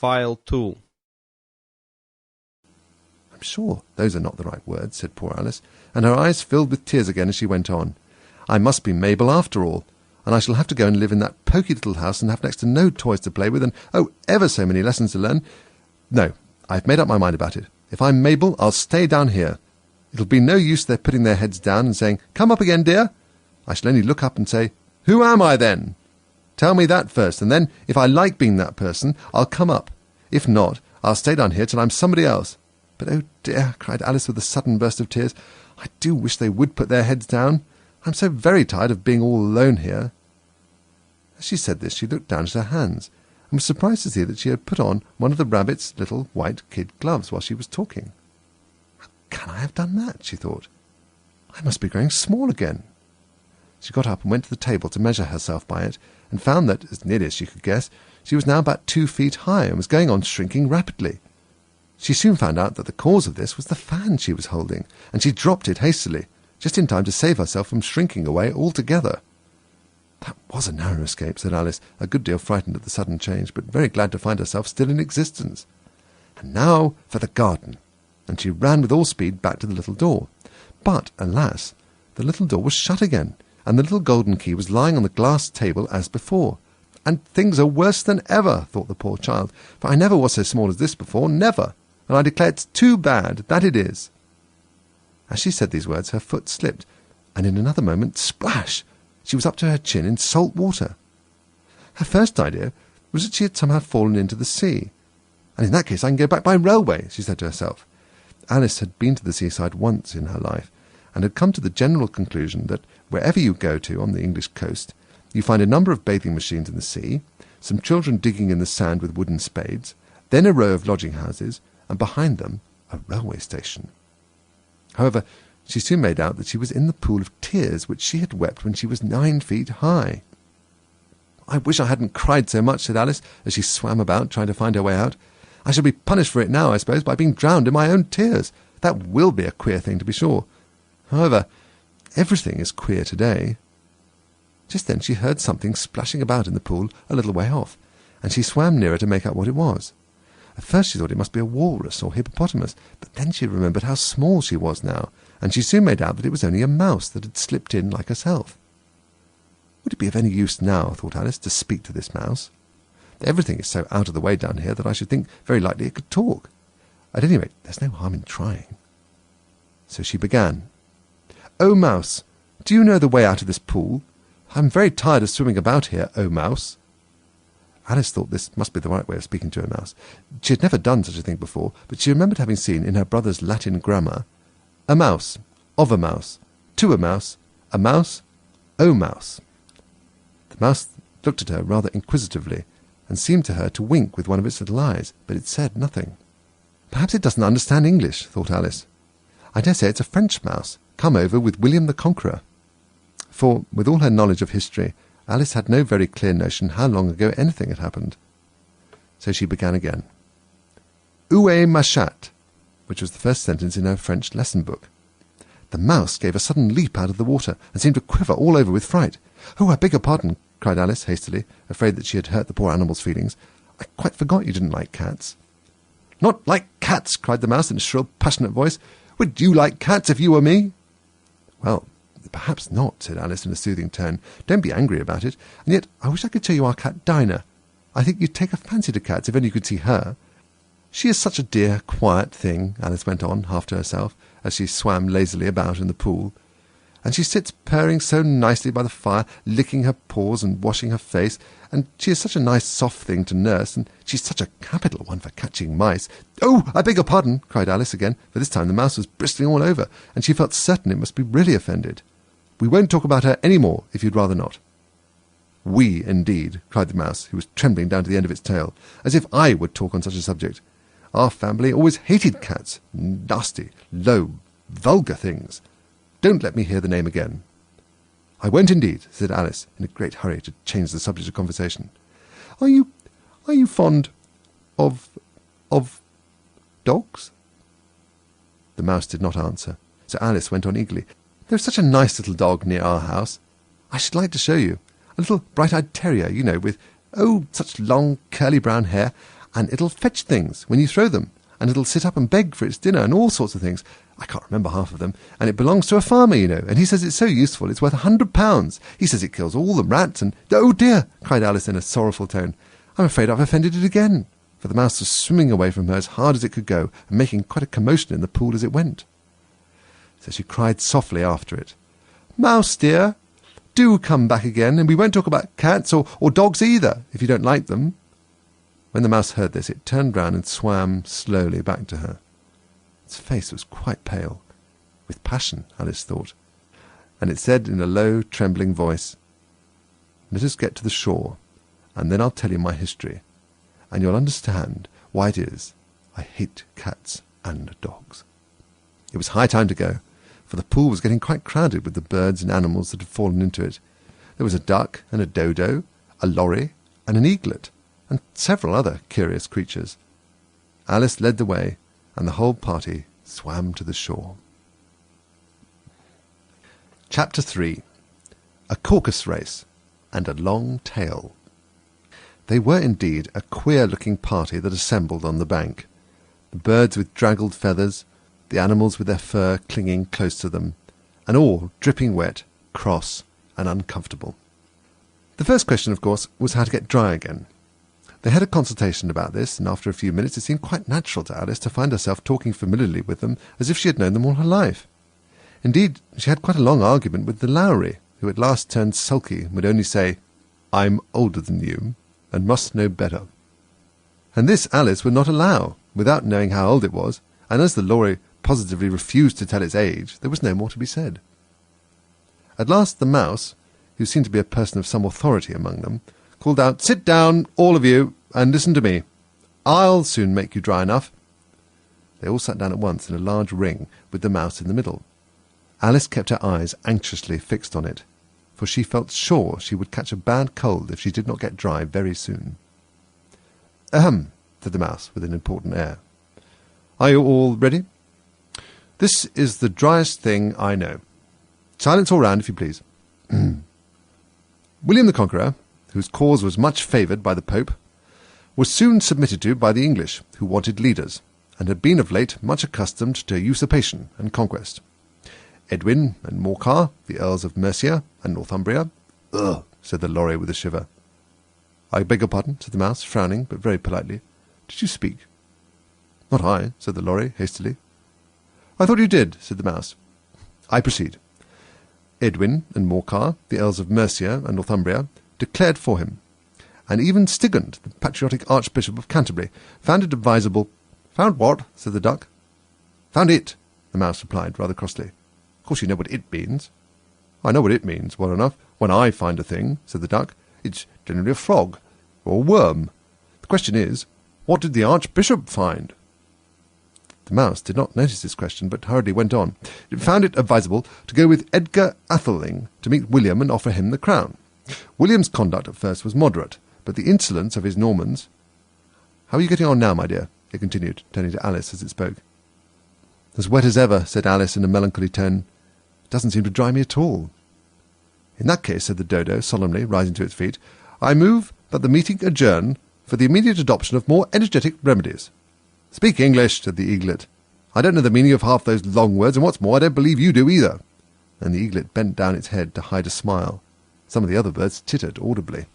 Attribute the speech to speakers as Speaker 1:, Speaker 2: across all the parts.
Speaker 1: file tool.
Speaker 2: I'm sure those are not the right words, said poor Alice, and her eyes filled with tears again as she went on. I must be Mabel after all, and I shall have to go and live in that poky little house and have next to no toys to play with and, oh, ever so many lessons to learn. No, I've made up my mind about it. If I'm Mabel, I'll stay down here. It'll be no use their putting their heads down and saying, "Come up again, dear." I shall only look up and say, "Who am I, then?" Tell me that first, and then, if I like being that person, I'll come up. If not, I'll stay down here till I'm somebody else. But, oh dear, cried Alice with a sudden burst of tears, I do wish they would put their heads down. I'm so very tired of being all alone here. As she said this, she looked down at her hands, and was surprised to see that she had put on one of the rabbit's little white kid gloves while she was talking. How can I have done that? She thought. I must be growing small again. She got up and went to the table to measure herself by it, and found that, as nearly as she could guess, she was now about 2 feet high and was going on shrinking rapidly. She soon found out that the cause of this was the fan she was holding, and she dropped it hastily, just in time to save herself from shrinking away altogether. That was a narrow escape, said Alice, a good deal frightened at the sudden change, but very glad to find herself still in existence. And now for the garden, and she ran with all speed back to the little door. But, alas, the little door was shut again, and the little golden key was lying on the glass table as before. And things are worse than ever, thought the poor child, for I never was so small as this before, never, and I declare it's too bad, that it is. As she said these words, her foot slipped, and in another moment, splash! She was up to her chin in salt water. Her first idea was that she had somehow fallen into the sea. And in that case I can go back by railway, she said to herself. Alice had been to the seaside once in her life, and had come to the general conclusion that wherever you go to on the English coast, you find a number of bathing machines in the sea, some children digging in the sand with wooden spades, then a row of lodging-houses, and behind them a railway station. However, she soon made out that she was in the pool of tears which she had wept when she was 9 feet high. I wish I hadn't cried so much, said Alice, as she swam about trying to find her way out. I shall be punished for it now, I suppose, by being drowned in my own tears. That will be a queer thing, to be sure. However, everything is queer today. Just then she heard something splashing about in the pool a little way off, and she swam nearer to make out what it was. At first she thought it must be a walrus or hippopotamus, but then she remembered how small she was now, and she soon made out that it was only a mouse that had slipped in like herself. Would it be of any use now, thought Alice, to speak to this mouse? Everything is so out of the way down here that I should think very likely it could talk. At any rate, there's no harm in trying. So she began. "Oh, mouse, do you know the way out of this pool? I'm very tired of swimming about here, oh, mouse." Alice thought this must be the right way of speaking to a mouse. She had never done such a thing before, but she remembered having seen in her brother's Latin grammar, "A mouse, of a mouse, to a mouse, oh mouse." The mouse looked at her rather inquisitively, and seemed to her to wink with one of its little eyes, but it said nothing. Perhaps it doesn't understand English, thought Alice. I dare say it's a French mouse, come over with William the Conqueror. For, with all her knowledge of history, Alice had no very clear notion how long ago anything had happened. So she began again. "Où est ma chatte?" which was the first sentence in her French lesson book. The mouse gave a sudden leap out of the water, and seemed to quiver all over with fright. "Oh, I beg your pardon," cried Alice hastily, afraid that she had hurt the poor animal's feelings. "I quite forgot you didn't like cats." "Not like cats!" cried the mouse in a shrill, passionate voice. "Would you like cats if you were me?" "Well, perhaps not," said Alice in a soothing tone. "Don't be angry about it. And yet I wish I could show you our cat Dinah. I think you'd take a fancy to cats if only you could see her. She is such a dear, quiet thing," Alice went on, half to herself, as she swam lazily about in the pool. "And she sits purring so nicely by the fire, licking her paws and washing her face, and she is such a nice soft thing to nurse, and she's such a capital one for catching mice." "Oh, I beg your pardon," cried Alice again, for this time the mouse was bristling all over, and she felt certain it must be really offended. "We won't talk about her any more, if you'd rather not." "We, indeed," cried the mouse, who was trembling down to the end of its tail, "as if I would talk on such a subject. Our family always hated cats. Nasty, low, vulgar things. Don't let me hear the name again." "I won't indeed," said Alice, in a great hurry to change the subject of conversation. Are you fond of dogs?" The mouse did not answer, so Alice went on eagerly. "There's such a nice little dog near our house. I should like to show you. A little bright-eyed terrier, you know, with, oh, such long, curly brown hair. and it'll fetch things when you throw them, and it'll sit up and beg for its dinner and all sorts of things. I can't remember half of them, and it belongs to a farmer, you know, and he says it's so useful it's worth £100. He says it kills all the rats and—" "Oh dear!" cried Alice in a sorrowful tone. "I'm afraid I've offended it again," for the mouse was swimming away from her as hard as it could go and making quite a commotion in the pool as it went. So she cried softly after it, "Mouse dear, do come back again, and we won't talk about cats or dogs either, if you don't like them." When the mouse heard this, it turned round and swam slowly back to her. Its face was quite pale, with passion, Alice thought, and it said in a low, trembling voice, "Let us get to the shore, and then I'll tell you my history, and you'll understand why it is I hate cats and dogs." It was high time to go, for the pool was getting quite crowded with the birds and animals that had fallen into it. There was a duck and a dodo, a lorry and an eaglet, and several other curious creatures. Alice led the way, and the whole party swam to the shore. Chapter 3. A Caucus Race and a Long Tail. They were indeed a queer-looking party that assembled on the bank. The birds with draggled feathers, the animals with their fur clinging close to them, and all dripping wet, cross, and uncomfortable. The first question, of course, was how to get dry again. They had a consultation about this, and after a few minutes it seemed quite natural to Alice to find herself talking familiarly with them as if she had known them all her life. Indeed, she had quite a long argument with the Lowry, who at last turned sulky and would only say, "I'm older than you, and must know better." And this Alice would not allow, without knowing how old it was, and as the Lorry positively refused to tell its age, there was no more to be said. At last the mouse, who seemed to be a person of some authority among them, called out, "Sit down, all of you, and listen to me. I'll soon make you dry enough." They all sat down at once in a large ring, with the mouse in the middle. Alice kept her eyes anxiously fixed on it, for she felt sure she would catch a bad cold if she did not get dry very soon. "Ahem," said the mouse, with an important air. "Are you all ready? This is the driest thing I know. Silence all round, if you please. William the Conqueror, whose cause was much favoured by the Pope, was soon submitted to by the English, who wanted leaders, and had been of late much accustomed to usurpation and conquest. Edwin and Morcar, the Earls of Mercia and Northumbria—" "Ugh," said the Lorry with a shiver. "I beg your pardon," said the mouse, frowning, but very politely. "Did you speak?" "Not I," said the Lorry, hastily. "I thought you did," said the mouse. "I proceed. Edwin and Morcar, the Earls of Mercia and Northumbria, declared for him, and even Stigand, the patriotic Archbishop of Canterbury, found it advisable—" "Found what?" said the duck. "Found it," the mouse replied, rather crossly. "Of course you know what it means." "I know what it means, well enough. When I find a thing," said the duck, "it's generally a frog, or a worm. The question is, what did the Archbishop find?" The mouse did not notice this question, but hurriedly went on. "It found it advisable to go with Edgar Atheling to meet William and offer him the crown. William's conduct at first was moderate, but the insolence of his Normans— How are you getting on now, my dear?" it continued, turning to Alice as it spoke. "As wet as ever," said Alice in a melancholy tone. "It doesn't seem to dry me at all." "In that case," said the Dodo, solemnly, rising to its feet, "I move that the meeting adjourn for the immediate adoption of more energetic remedies." "Speak English," said the Eaglet. "I don't know the meaning of half those long words, and what's more, I don't believe you do either." And the Eaglet bent down its head to hide a smile. Some of the other birds tittered audibly.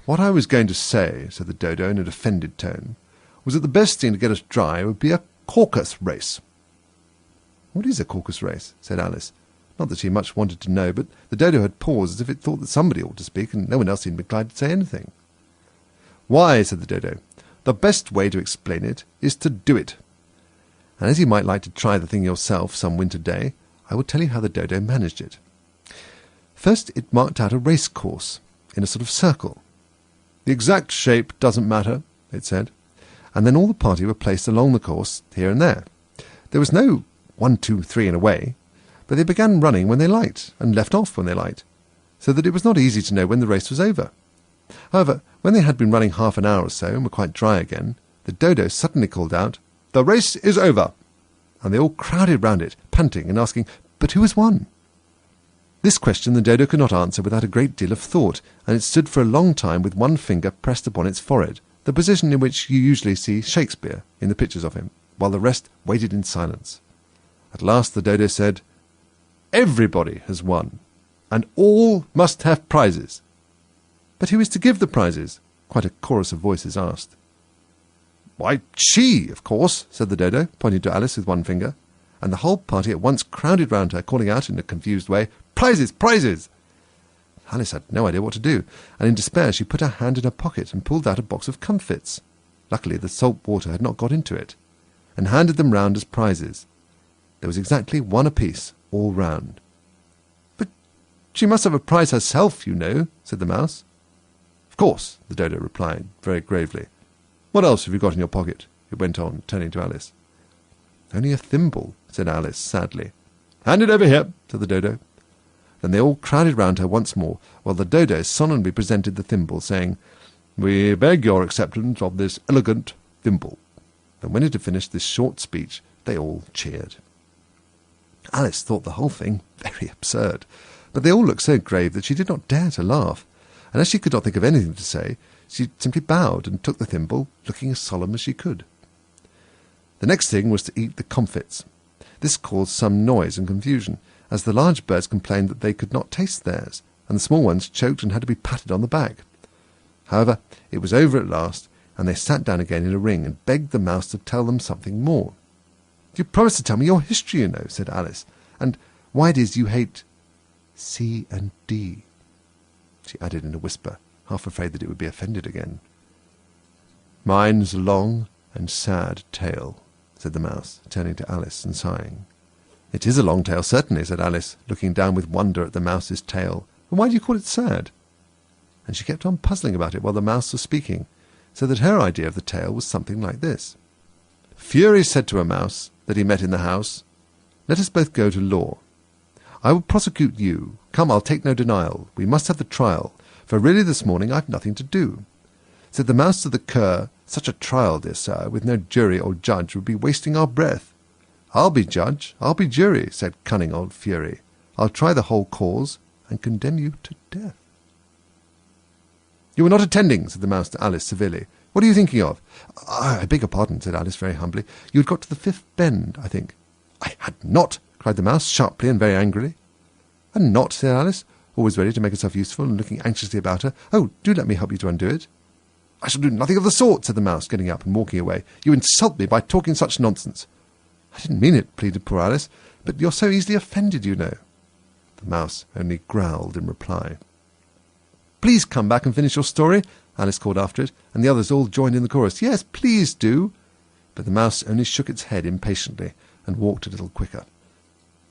Speaker 2: "What I was going to say," said the Dodo in an offended tone, "was that the best thing to get us dry would be a caucus race." "What is a caucus race?" said Alice. Not that she much wanted to know, but the Dodo had paused as if it thought that somebody ought to speak, and no one else seemed inclined to say anything. "Why," said the Dodo, "the best way to explain it is to do it. And as you might like to try the thing yourself some winter day, I will tell you how the Dodo managed it. First it marked out a race course, in a sort of circle. The exact shape doesn't matter, it said, and then all the party were placed along the course, here and there. There was no 1, 2, 3 and away, but they began running when they liked, and left off when they liked, so that it was not easy to know when the race was over. However, when they had been running half an hour or so, and were quite dry again, the Dodo suddenly called out, 'The race is over!' And they all crowded round it, panting and asking, 'But who has won?' This question the Dodo could not answer without a great deal of thought, and it stood for a long time with one finger pressed upon its forehead, the position in which you usually see Shakespeare in the pictures of him, while the rest waited in silence. At last the Dodo said, "Everybody has won, and all must have prizes." "But who is to give the prizes?" quite a chorus of voices asked. "Why, she, of course," said the Dodo, pointing to Alice with one finger, and the whole party at once crowded round her, calling out in a confused way, "Prizes! Prizes!" Alice had no idea what to do, and in despair she put her hand in her pocket and pulled out a box of comfits. Luckily the salt water had not got into it, and handed them round as prizes. There was exactly one apiece, all round. "But she must have a prize herself, you know," said the Mouse. "Of course," the Dodo replied, very gravely. "What else have you got in your pocket?" it went on, turning to Alice. "Only a thimble," said Alice, sadly. "Hand it over here," said the Dodo. Then they all crowded round her once more, while the Dodo solemnly presented the thimble, saying, "We beg your acceptance of this elegant thimble." And when it had finished this short speech, they all cheered. Alice thought the whole thing very absurd, but they all looked so grave that she did not dare to laugh, and as she could not think of anything to say, she simply bowed and took the thimble, looking as solemn as she could. The next thing was to eat the comfits. This caused some noise and confusion, as the large birds complained that they could not taste theirs, and the small ones choked and had to be patted on the back. However, it was over at last, and they sat down again in a ring and begged the Mouse to tell them something more. "You promised to tell me your history, you know," said Alice, "and why it is you hate C and D," she added in a whisper, half afraid that it would be offended again. "Mine's a long and sad tale," said the Mouse, turning to Alice and sighing. "It is a long tale, certainly," said Alice, looking down with wonder at the Mouse's tail. "And why do you call it sad?" And she kept on puzzling about it while the Mouse was speaking, so that her idea of the tale was something like this. Fury said to a mouse that he met in the house, "Let us both go to law. I will prosecute you. Come, I'll take no denial. We must have the trial, for really this morning I've nothing to do." Said the Mouse to the Cur, "Such a trial, dear sir, with no jury or judge, would be wasting our breath." "I'll be judge, I'll be jury," said cunning old Fury. "I'll try the whole cause and condemn you to death." "You were not attending," said the Mouse to Alice severely. "What are you thinking of?" "I beg your pardon," said Alice very humbly. "You had got to the fifth bend, I think." "I had not," cried the Mouse, sharply and very angrily. "And not?" said Alice, always ready to make herself useful and looking anxiously about her. "Oh, do let me help you to undo it." "I shall do nothing of the sort," said the Mouse, getting up and walking away. "You insult me by talking such nonsense." "I didn't mean it," pleaded poor Alice, "but you're so easily offended, you know." The Mouse only growled in reply. "Please come back and finish your story," Alice called after it, and the others all joined in the chorus. "Yes, please do." But the Mouse only shook its head impatiently and walked a little quicker.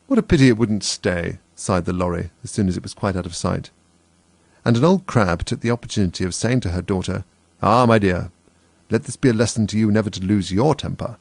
Speaker 2: "What a pity it wouldn't stay," sighed the lorry as soon as it was quite out of sight. And an old crab took the opportunity of saying to her daughter, "Ah, my dear, let this be a lesson to you never to lose your temper."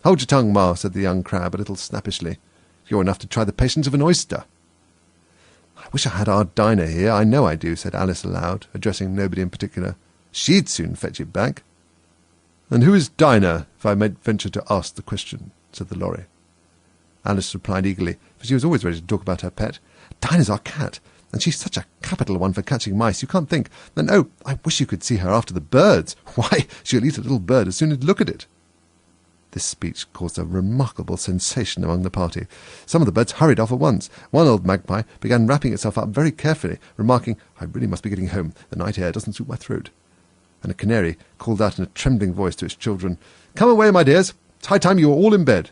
Speaker 2: "Hold your tongue, Ma," said the young crab a little snappishly. "You're enough to try the patience of an oyster." "I wish I had our Dinah here, I know I do," said Alice aloud, addressing nobody in particular. "She'd soon fetch it back." "And who is Dinah, if I might venture to ask the question?" said the lorry. Alice replied eagerly, for she was always ready to talk about her pet. "Dinah's our cat, and she's such a capital one for catching mice, you can't think. And oh, I wish you could see her after the birds. Why, she'll eat a little bird as soon as you look at it." This speech caused a remarkable sensation among the party. Some of the birds hurried off at once. One old magpie began wrapping itself up very carefully, remarking, "I really must be getting home. The night air doesn't suit my throat." And a canary called out in a trembling voice to its children, "Come away, my dears. It's high time you were all in bed."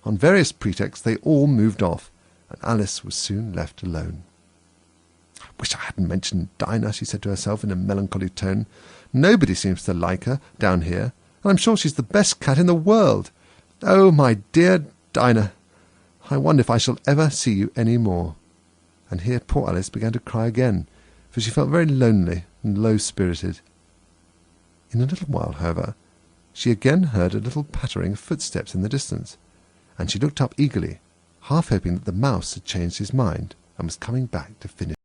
Speaker 2: On various pretexts they all moved off, and Alice was soon left alone. "I wish I hadn't mentioned Dinah," she said to herself in a melancholy tone. "Nobody seems to like her down here, and I'm sure she's the best cat in the world. Oh, my dear Dinah, I wonder if I shall ever see you any more." And here poor Alice began to cry again, for she felt very lonely and low-spirited. In a little while, however, she again heard a little pattering of footsteps in the distance, and she looked up eagerly, half hoping that the Mouse had changed his mind and was coming back to finish